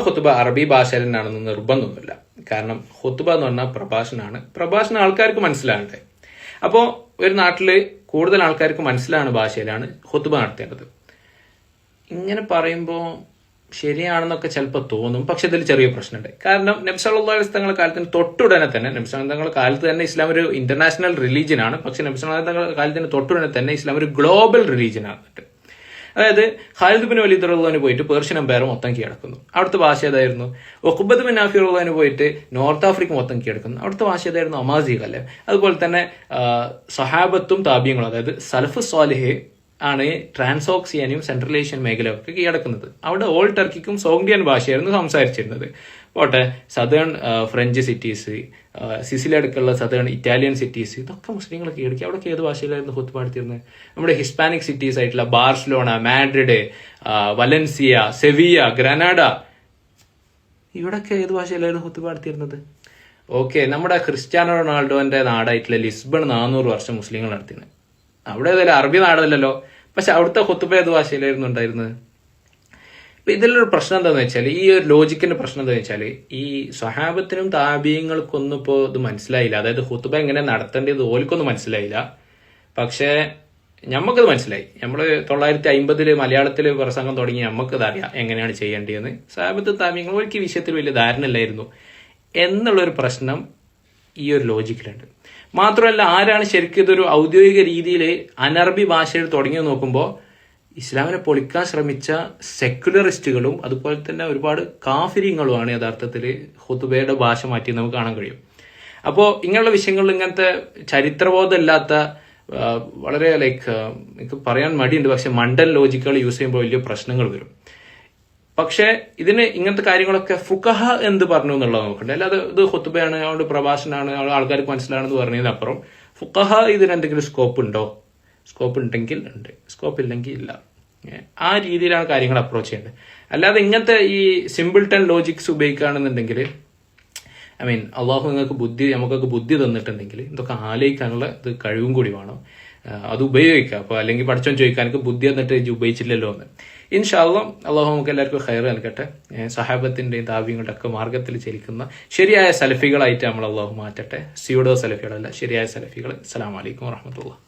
ഖുത്ബ അറബി ഭാഷയിൽ തന്നെയാണെന്ന് നിർബന്ധമൊന്നുമില്ല. കാരണം ഖുത്ബ എന്ന് പറഞ്ഞാൽ പ്രഭാഷണമാണ്. പ്രഭാഷണം ആൾക്കാർക്ക് മനസ്സിലാകണ്ടേ. അപ്പോൾ ഒരു നാട്ടിൽ കൂടുതൽ ആൾക്കാർക്ക് മനസ്സിലാകുന്ന ഭാഷയിലാണ് ഖുത്ബ നടത്തേണ്ടത്. ഇങ്ങനെ പറയുമ്പോൾ ശരിയാണെന്നൊക്കെ ചിലപ്പോൾ തോന്നും. പക്ഷെ ഇതിൽ ചെറിയ പ്രശ്നമുണ്ട്. കാരണം നബി സല്ലല്ലാഹു അലൈഹി വസല്ലം തങ്ങളുടെ കാലത്തിന് തൊട്ടുടനെ തന്നെ, നബി സല്ലല്ലാഹു തങ്ങളുടെ കാലത്ത് തന്നെ ഇസ്ലാം ഒരു ഇന്റർനാഷണൽ റിലീജിയൻ ആണ്. പക്ഷെ നബി സല്ലല്ലാഹു തങ്ങളുടെ കാലത്തിന് തൊട്ടുടനെ തന്നെ ഇസ്ലാം ഒരു ഗ്ലോബൽ റിലീജിയൻ ആണ്. അതായത് ഖാലിദ് ബിൻ വലീദ് റളിയല്ലാഹു പോയിട്ട് പേർഷ്യൻ എംപയർ മൊത്തം കീഴടക്കുന്നു. അവിടുത്തെ ഭാഷ ഏതായിരുന്നു? ഉഖ്ബത്ത് ബിൻ നാഫി റളിയല്ലാഹു പോയിട്ട് നോർത്ത് ആഫ്രിക്ക മൊത്തം കീഴടക്കുന്നു. അവിടുത്തെ ഭാഷ ഏതായിരുന്നു? അമാസിഖ് അല്ലെ. അതുപോലെ തന്നെ സഹാബത്തും താബിയങ്ങളും, അതായത് സലഫ് സ്വാലിഹ് ആണ് ട്രാൻസോക്സിയാനും സെൻട്രൽ ഏഷ്യൻ മേഖലയൊക്കെ കീഴടക്കുന്നത്. അവിടെ ഓൾ ടർക്കിക്കും സോഗ്ഡിയൻ ഭാഷയായിരുന്നു സംസാരിച്ചിരുന്നത്. പോട്ടെ, സദേൺ ഫ്രഞ്ച് സിറ്റീസ്, സിസിലി അടുക്കുള്ള സദേൺ ഇറ്റാലിയൻ സിറ്റീസ്, ഇതൊക്കെ മുസ്ലിങ്ങൾ കീഴടക്കി. അവിടെ ഏത് ഭാഷയിലായിരുന്നു ഖുത്ബ നടത്തിയിരുന്നത്? നമ്മുടെ ഹിസ്പാനിക് സിറ്റീസ് ആയിട്ടുള്ള Barcelona, Madrid, Valencia, Sevilla, Granada, ഇവിടൊക്കെ ഏത് ഭാഷയിലായിരുന്നു ഖുത്ബ നടത്തിയിരുന്നത്? ഓക്കെ, നമ്മുടെ ക്രിസ്ത്യാനോ റൊണാൾഡോന്റെ നാടായിട്ടുള്ള ലിസ്ബൺ 400 വർഷം മുസ്ലിങ്ങൾ നടത്തിയത്. അവിടെ ഏതായാലും അറബി നാടല്ലല്ലോ. പക്ഷെ അവിടുത്തെ ഖുത്ബ ഏത് ഭാഷയിലായിരുന്നു ഉണ്ടായിരുന്നത്? അപ്പൊ ഇതിലൊരു പ്രശ്നം എന്താണെന്ന് വെച്ചാൽ, ഈ ഒരു ലോജിക്കിന്റെ പ്രശ്നം എന്താണെന്ന് വെച്ചാൽ, ഈ സ്വഹാബത്തിനും താബിയങ്ങൾക്കൊന്നും ഇപ്പോൾ ഇത് മനസ്സിലായില്ല. അതായത് ഖുത്ബ എങ്ങനെ നടത്തേണ്ടത് ഓൽക്കൊന്നും മനസ്സിലായില്ല. പക്ഷേ ഞമ്മക്കത് മനസ്സിലായി. നമ്മൾ 950 മലയാളത്തിൽ പ്രസംഗം തുടങ്ങി നമുക്കത് അറിയാം എങ്ങനെയാണ് ചെയ്യേണ്ടതെന്ന്. സ്വഹാബത്ത് താബിയങ്ങൾ ഒരിക്കൽ വിഷയത്തിൽ വലിയ ധാരണ ഇല്ലായിരുന്നു എന്നുള്ളൊരു പ്രശ്നം ഈ ഒരു ലോജിക്കിലുണ്ട്. മാത്രമല്ല, ആരാണ് ശരിക്കും ഇതൊരു ഔദ്യോഗിക രീതിയിൽ അനറബി ഭാഷയിൽ തുടങ്ങി നോക്കുമ്പോൾ ഇസ്ലാമിനെ പൊളിക്കാൻ ശ്രമിച്ച സെക്യുലറിസ്റ്റുകളും അതുപോലെ തന്നെ ഒരുപാട് കാഫിര്യങ്ങളുമാണ് യഥാർത്ഥത്തിൽ ഖുത്ബയുടെ ഭാഷ മാറ്റി നമുക്ക് കാണാൻ കഴിയും. അപ്പോൾ ഇങ്ങനെയുള്ള വിഷയങ്ങളിൽ ഇങ്ങനത്തെ ചരിത്രബോധമില്ലാത്ത വളരെ എനിക്ക് പറയാൻ മടിയുണ്ട്, പക്ഷെ മണ്ടൻ ലോജിക്കുകൾ യൂസ് ചെയ്യുമ്പോൾ വലിയ പ്രശ്നങ്ങൾ വരും. പക്ഷെ ഇതിന് ഇങ്ങനത്തെ കാര്യങ്ങളൊക്കെ ഫുഖഹ എന്ത് പറഞ്ഞു എന്നുള്ളത് നോക്കണ്ടേ. അല്ലാതെ ഇത് ഖുത്ബയാണ്, അതുകൊണ്ട് പ്രഭാഷണമാണ്, ആൾക്കാർക്ക് മനസ്സിലാണെന്ന് പറഞ്ഞതിനപ്പുറം ഫുഖഹ ഇതിന് എന്തെങ്കിലും സ്കോപ്പ് ഉണ്ടോ? സ്കോപ്പ് ഉണ്ടെങ്കിൽ ഉണ്ട്, സ്കോപ്പ് ഇല്ലെങ്കിൽ ഇല്ല. ആ രീതിയിലാണ് കാര്യങ്ങൾ അപ്രോച്ച് ചെയ്യേണ്ടത്. അല്ലാതെ ഇങ്ങനത്തെ ഈ സിമ്പിൾട്ടൺ ലോജിക്സ് ഉപയോഗിക്കുകയാണെന്നുണ്ടെങ്കിൽ, അള്ളാഹു നിങ്ങൾക്ക് നമുക്കൊക്കെ ബുദ്ധി തന്നിട്ടുണ്ടെങ്കിൽ ഇതൊക്കെ ആലോചിക്കാനുള്ള ഇത് കഴിവും കൂടി വേണം. അത് ഉപയോഗിക്കുക. അപ്പോൾ അല്ലെങ്കിൽ പഠിച്ചോൻ ചോദിക്കാൻ എനിക്ക് ബുദ്ധി തന്നിട്ട് ഇത് ഉപയോഗിച്ചില്ലല്ലോ എന്ന്. ഇൻഷാ അല്ലാഹ് അള്ളാഹു നമുക്ക് എല്ലാവർക്കും ഖൈർ നൽകട്ടെ. സഹാബത്തിന്റെയും താബികളുടെ ഒക്കെ മാർഗത്തിൽ ചലിക്കുന്ന ശരിയായ സലഫികളായിട്ട് നമ്മൾ അള്ളാഹു മാറ്റട്ടെ. സ്യൂഡോ സലഫികളല്ല, ശരിയായ സലഫികൾ. അസ്സലാമു അലൈക്കും വറഹ്മത്തുള്ളാഹി.